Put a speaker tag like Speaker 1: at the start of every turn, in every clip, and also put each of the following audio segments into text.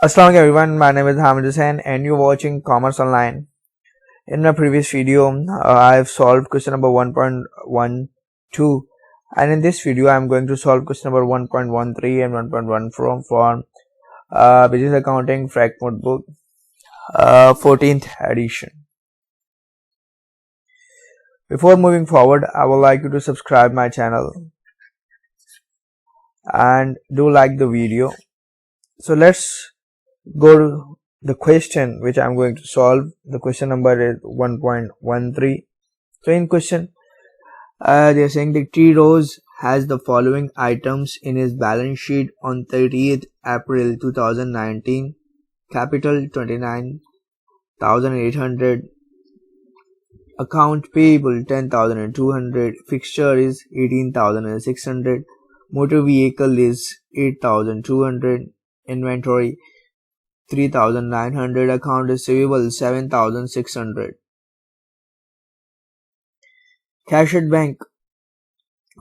Speaker 1: Assalamualaikum everyone, my name is Hamid Hussain and you're watching Commerce Online. In my previous video, I have solved question number 1.12 and in this video I am going to solve question number 1.13 and 1.14 from Business Accounting Fragment Book 14th edition. Before moving forward, I would like you to subscribe my channel and do like the video. So let's go to the question which I'm going to solve. The question number is 1.13. So in question, they are saying that T. Rose has the following items in his balance sheet on 30th April 2019. Capital 29,800. Account payable 10,200. Fixture is 18,600. Motor vehicle is 8,200. Inventory 3,900. Account receivable 7,600. Cash at bank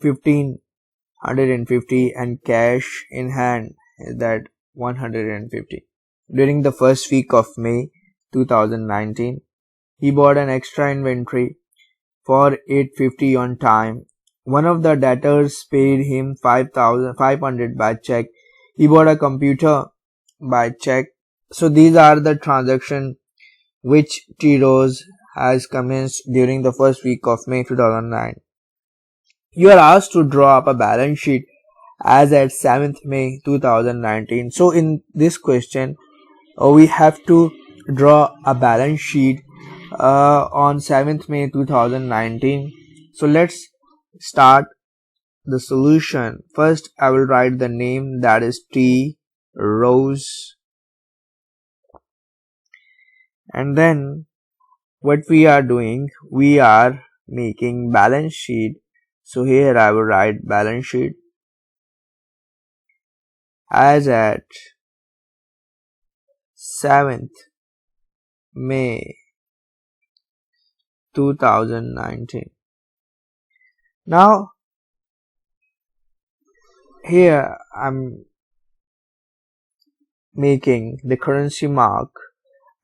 Speaker 1: 1,550 and cash in hand is that 150. During the first week of May 2019, he bought an extra inventory for 850 on time. One of the debtors paid him 5,500 by check. He bought a computer by check. So these are the transactions which T. Rose has commenced during the first week of May 2009. You are asked to draw up a balance sheet as at 7th May 2019. So in this question, we have to draw a balance sheet on 7th May 2019. So let's start the solution. First, I will write the name, that is T. Rose. And then what we are doing, we are making balance sheet. So here I will write balance sheet as at 7th May 2019. Now here I'm making the currency mark,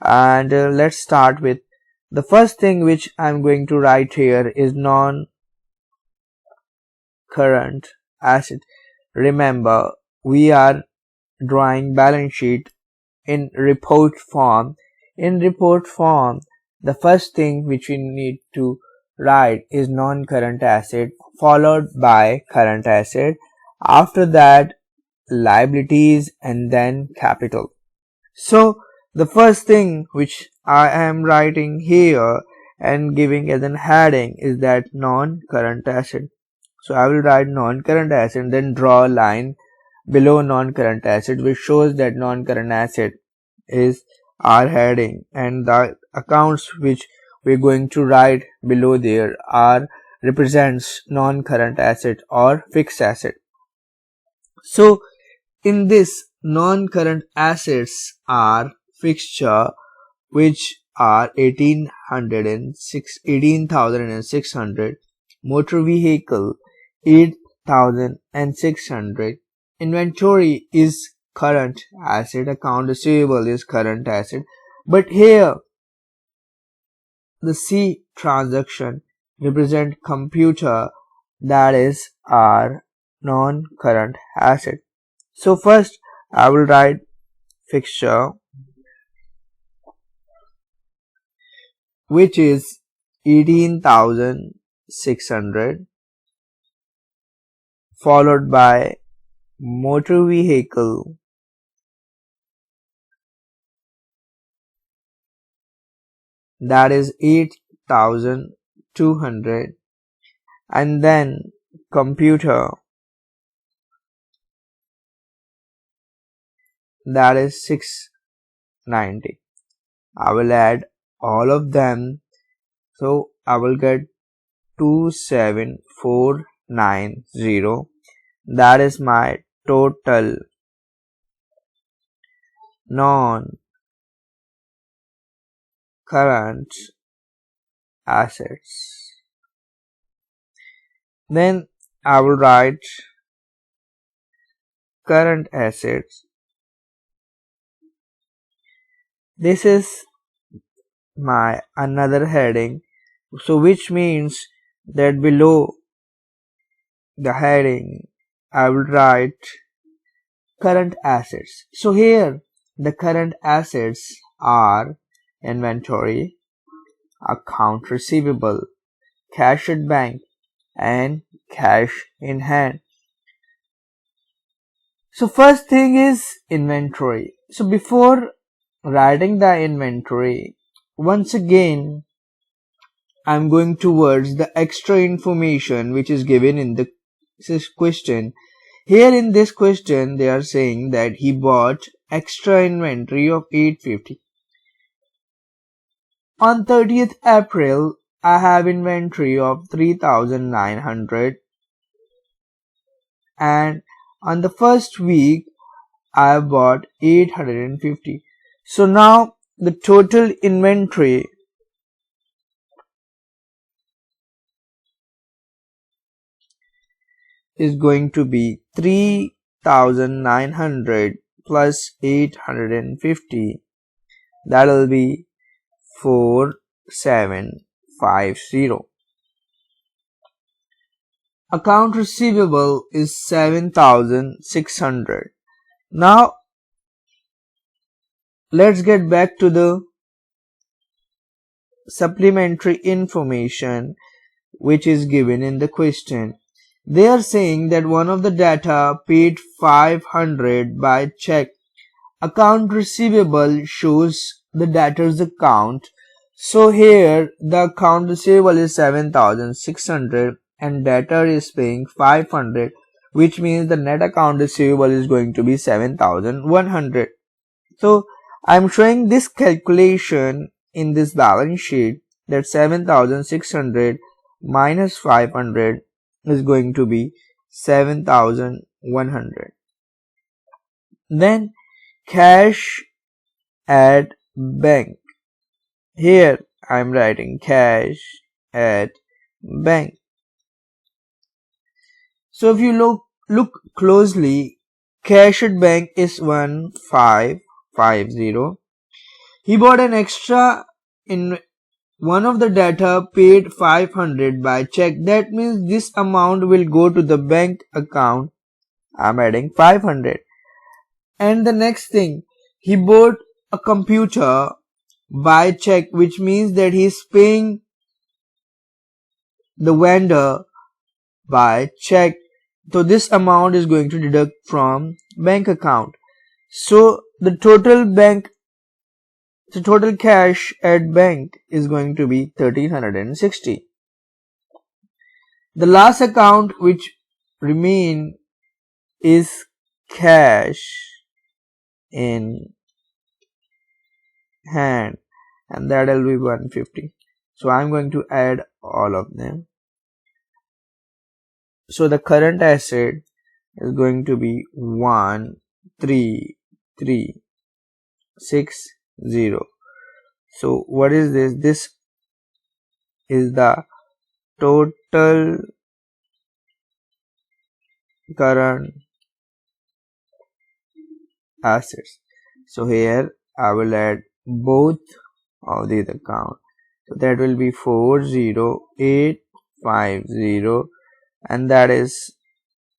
Speaker 1: and let's start with the first thing which I'm going to write here is non-current asset. Remember, we are drawing balance sheet in report form. In report form, the first thing which we need to write is non-current asset followed by current asset. After that, liabilities and then capital. So the first thing which I am writing here and giving as an heading is that non-current asset. So I will write non-current asset, then draw a line below non-current asset which shows that non-current asset is our heading, and the accounts which we're going to write below there are represents non-current asset or fixed asset. So in this, non-current assets are fixture which are 18,600, motor vehicle 8,600, inventory is current asset, account receivable is current asset, but here the C transaction represent computer, that is our non-current asset. So first I will write fixture which is 18,600 followed by motor vehicle that is 8,200 and then computer that is 690. I will add all of them, so I will get 27490. That is my total non-current assets. Then I will write current assets This is my another heading, so which means that below the heading I will write current assets. So here the current assets are inventory, account receivable, cash at bank, and cash in hand. So first thing is inventory. So before writing the inventory, once again I'm going towards the extra information which is given in the question. Here in this question they are saying that he bought extra inventory of 850. On 30th April I have inventory of 3900, and on the first week I bought 850. So now the total inventory is going to be 3900 plus 850. That will be 4750. Account receivable is 7600. Now let's get back to the supplementary information which is given in the question. They are saying that one of the data paid 500 by check. Account receivable shows the debtor's account. So here the account receivable is 7600 and debtor is paying 500, which means the net account receivable is going to be 7100. So I'm showing this calculation in this balance sheet that 7600 minus 500 is going to be 7100. Then cash at bank. Here I am writing cash at bank. So if you look closely, cash at bank is 1550. He bought an extra in one of the data paid 500 by check. That means this amount will go to the bank account. I'm adding 500. And the next thing, he bought a computer by check, which means that he is paying the vendor by check. So this amount is going to deduct from bank account. So the total cash at bank is going to be 1360. The last account which remain is cash in hand, and that will be 150. So I'm going to add all of them. So the current asset is going to be 13360. So what is this? This is the total current assets. So here I will add both of these accounts. So that will be 40850, and that is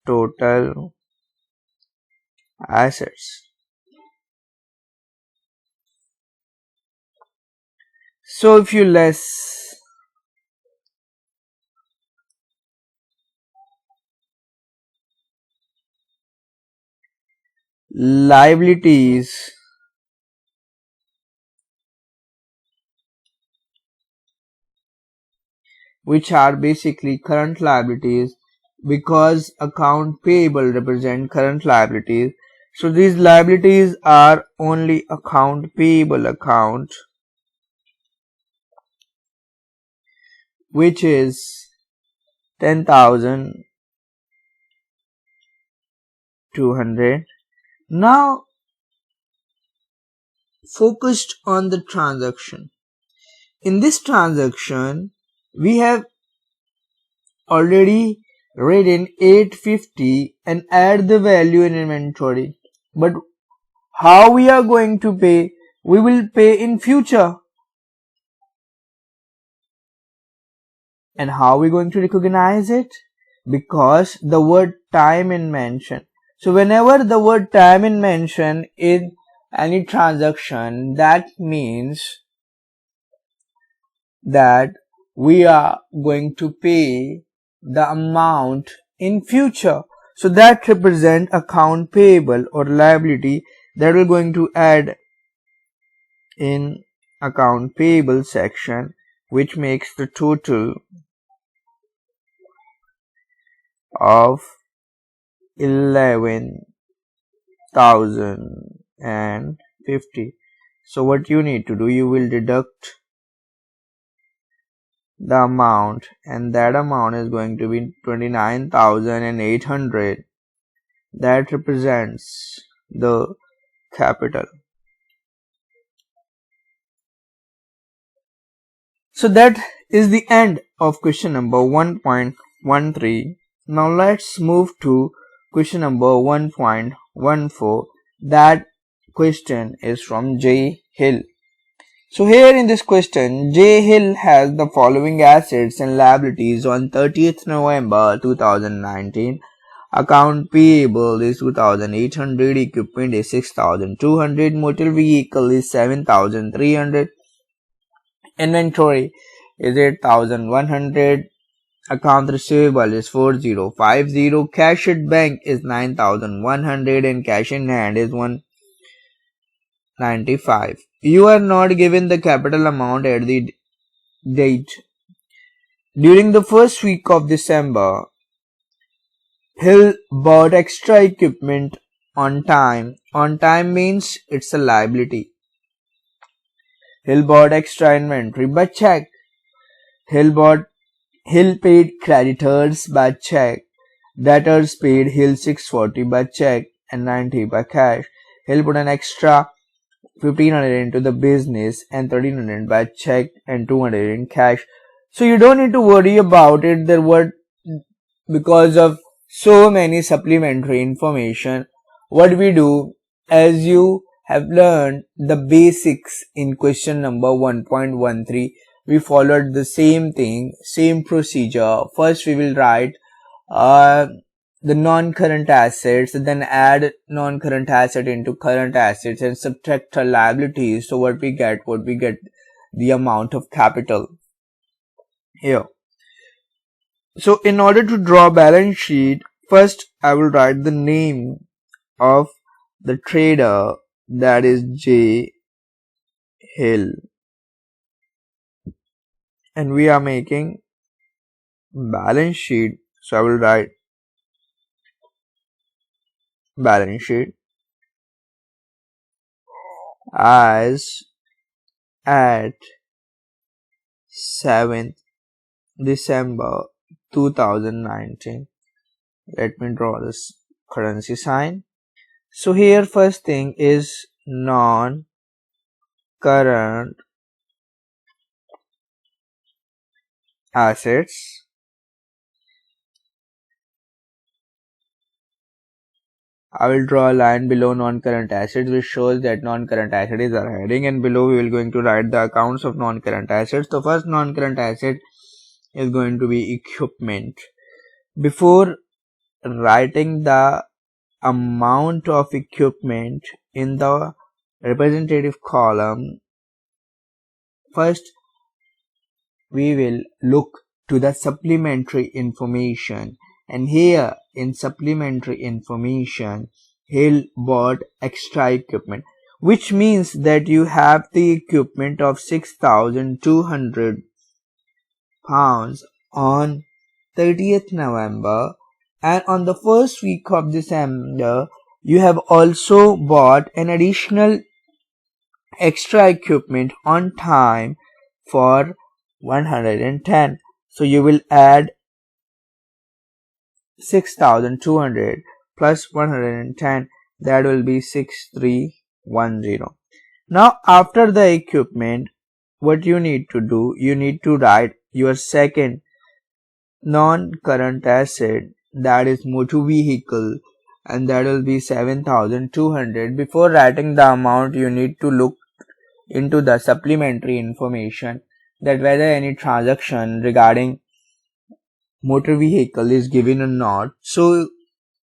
Speaker 1: total assets. So if you less liabilities which are basically current liabilities, because account payable represent current liabilities. So these liabilities are only account payable account, which is 10,200. Now focused on the transaction. In this transaction we have already written 850 and add the value in inventory. But how we are going to pay? we will pay in future. And how are we going to recognize it? Because the word time is mentioned. So whenever the word time is mentioned in any transaction, that means that we are going to pay the amount in future. So that represents account payable or liability that we're going to add in account payable section, which makes the total of 11,050. So what you need to do, you will deduct the amount, and that amount is going to be 29,800. That represents the capital. So that is the end of question number 1.13. Now let's move to question number 1.14. That question is from J. Hill. So here in this question, J. Hill has the following assets and liabilities on 30th November 2019. Account payable is 2,800, equipment is 6,200, motor vehicle is 7,300, inventory is 8,100, account receivable is 4,050, cash at bank is 9,100, and cash in hand is 195. You are not given the capital amount at the date. During the first week of December, Hill bought extra equipment on time. On time means it's a liability. Hill bought extra inventory by check. Hill paid creditors by check. Debtors paid Hill 640 by check and 90 by cash. Hill put an extra 1,500 into the business and 1,300 by check and 200 in cash. So you don't need to worry about it. There were, because of so many supplementary information, what we do, as you have learned the basics in question number 1.13, we followed the same thing, same procedure. First we will write the non-current assets, then add non-current asset into current assets and subtract our liabilities. So what we get the amount of capital here. So in order to draw balance sheet, first I will write the name of the trader, that is J. Hill, and we are making balance sheet. So I will write balance sheet as at 7th December 2019. Let me draw this currency sign. So here first thing is non-current assets. I will draw a line below non-current assets which shows that non-current asset is our heading, and below we will going to write the accounts of non-current assets. The first non-current asset is going to be equipment. Before writing the amount of equipment in the representative column, first we will look to the supplementary information, and here in supplementary information, Hill bought extra equipment, which means that you have the equipment of 6,200 pounds on 30th November, and on the first week of December you have also bought an additional extra equipment on time for 110. So you will add 6,200 plus 110, that will be 6,310. Now after the equipment, what you need to do, you need to write your second non-current asset, that is motor vehicle, and that will be 7,200. Before writing the amount, you need to look into the supplementary information that whether any transaction regarding motor vehicle is given or not. So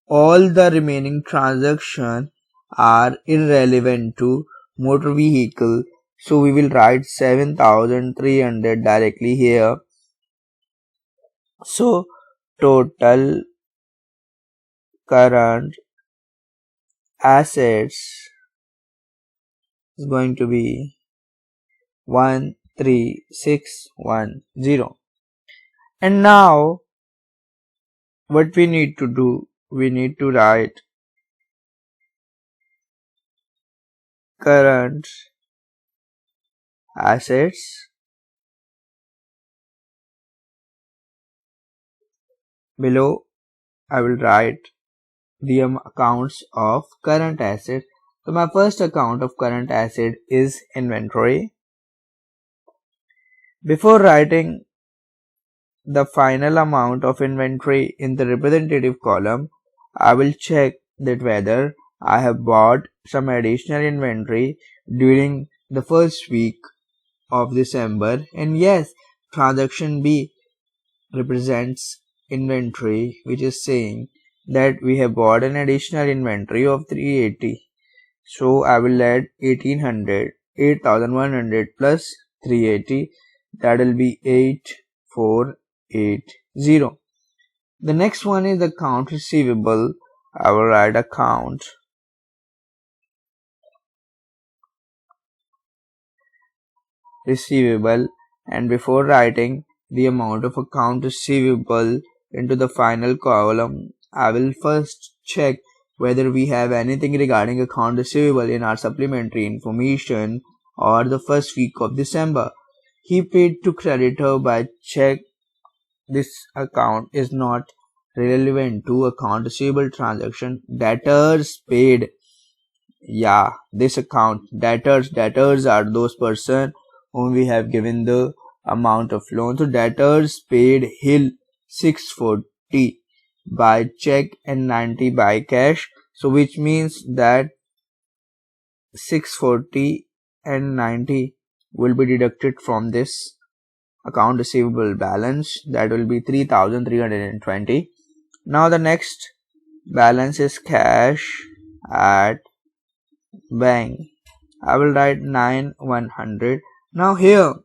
Speaker 1: all the remaining transactions are irrelevant to motor vehicle. So we will write 7,300 directly here. So total current assets is going to be 13610. And now what we need to do, we need to write current assets below. I will write the accounts of current assets. So my first account of current asset is inventory. Before writing the final amount of inventory in the representative column, I will check that whether I have bought some additional inventory during the first week of December, and yes, transaction B represents inventory, which is saying that we have bought an additional inventory of 380. So I will add 8,100 plus 380, that will be 8480. The next one is account receivable. I will write account receivable, and before writing the amount of account receivable into the final column, I will first check whether we have anything regarding account receivable in our supplementary information or the first week of December. He paid to creditor by check. This account is not relevant to account receivable transaction. Debtors paid. Yeah, this account debtors are those person whom we have given the amount of loan. So debtors paid Hill 640 by check and 90 by cash. So which means that 640 and 90 will be deducted from this account receivable balance, that will be 3,320. Now the next balance is cash at bank. I will write 9,100. Now here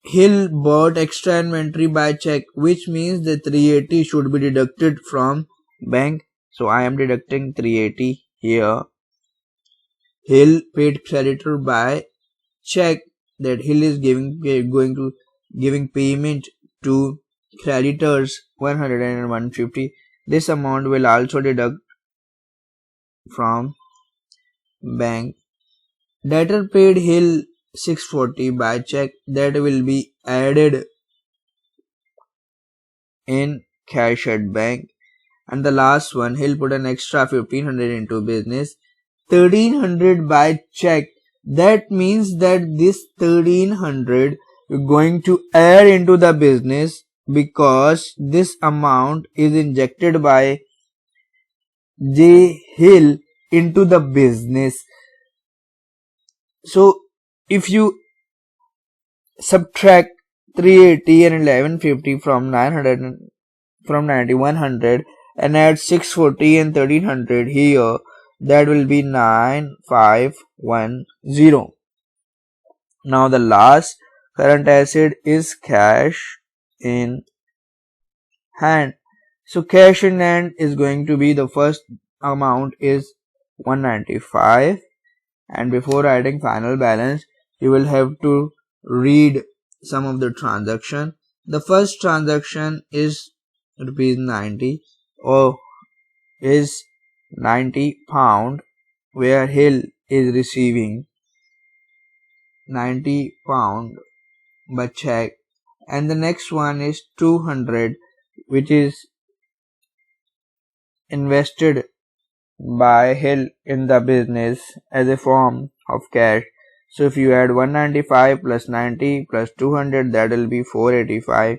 Speaker 1: Hill bought extra inventory by check, which means the 380 should be deducted from bank. So I am deducting 380 here. Hill paid creditor by check, that Hill is giving payment to creditors 100 and 150. This amount will also deduct from bank. Debtor paid Hill 640 by check, that will be added in cash at bank. And the last one, Hill put an extra 1,500 into business, 1,300 by check. That means that this 1,300 you're going to add into the business because this amount is injected by J. Hill into the business. So if you subtract 380 and 1150 from 900 from 9100 and add 640 and 1300 here, that will be 9510. Now the last current asset is cash in hand. So cash in hand is going to be, the first amount is 195, and before adding final balance you will have to read some of the transaction. The first transaction is rupees 90 or is 90 pound, where Hill is receiving 90 pound by check, and the next one is 200, which is invested by Hill in the business as a form of cash. So if you add 195 plus 90 plus 200, that will be 485.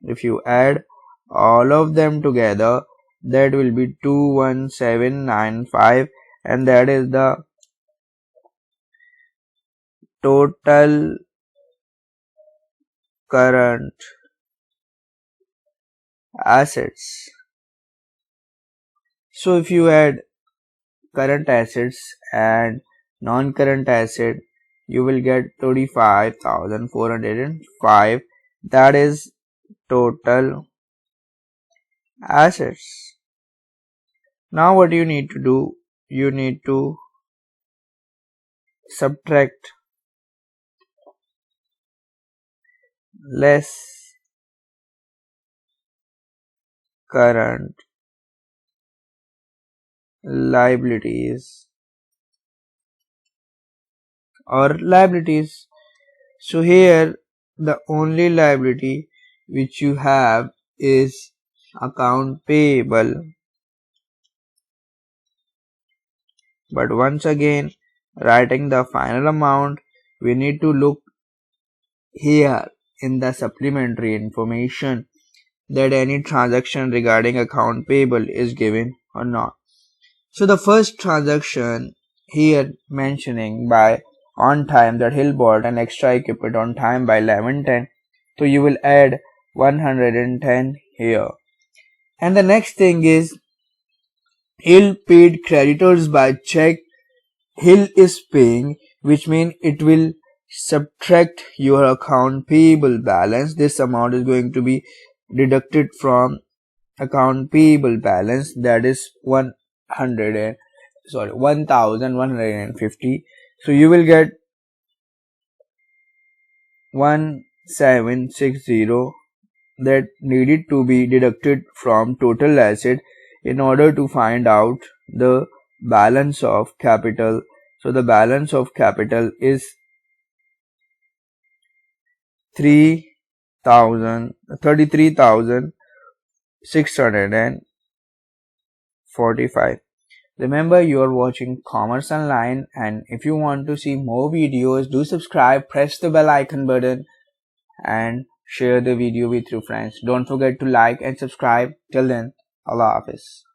Speaker 1: If you add all of them together, that will be 21795, and that is the total current assets. So if you add current assets and non-current asset, you will get 35,405. That is total assets. Now what you need to do, you need to subtract less current liabilities or liabilities. So here the only liability which you have is account payable. But once again, writing the final amount, we need to look here in the supplementary information that any transaction regarding account payable is given or not. So the first transaction here mentioning by on time that Hill bought an extra equipment on time by 11:10. So you will add 110 here. And the next thing is Hill paid creditors by check. Hill is paying, which means it will subtract your account payable balance. This amount is going to be deducted from account payable balance, that is 1150. So you will get 1760 that needed to be deducted from total asset in order to find out the balance of capital. So the balance of capital is 33,645. Remember, you are watching Commerce Online, and if you want to see more videos, do subscribe, press the bell icon button and share the video with your friends. Don't forget to like and subscribe. Till then, Allah Hafiz.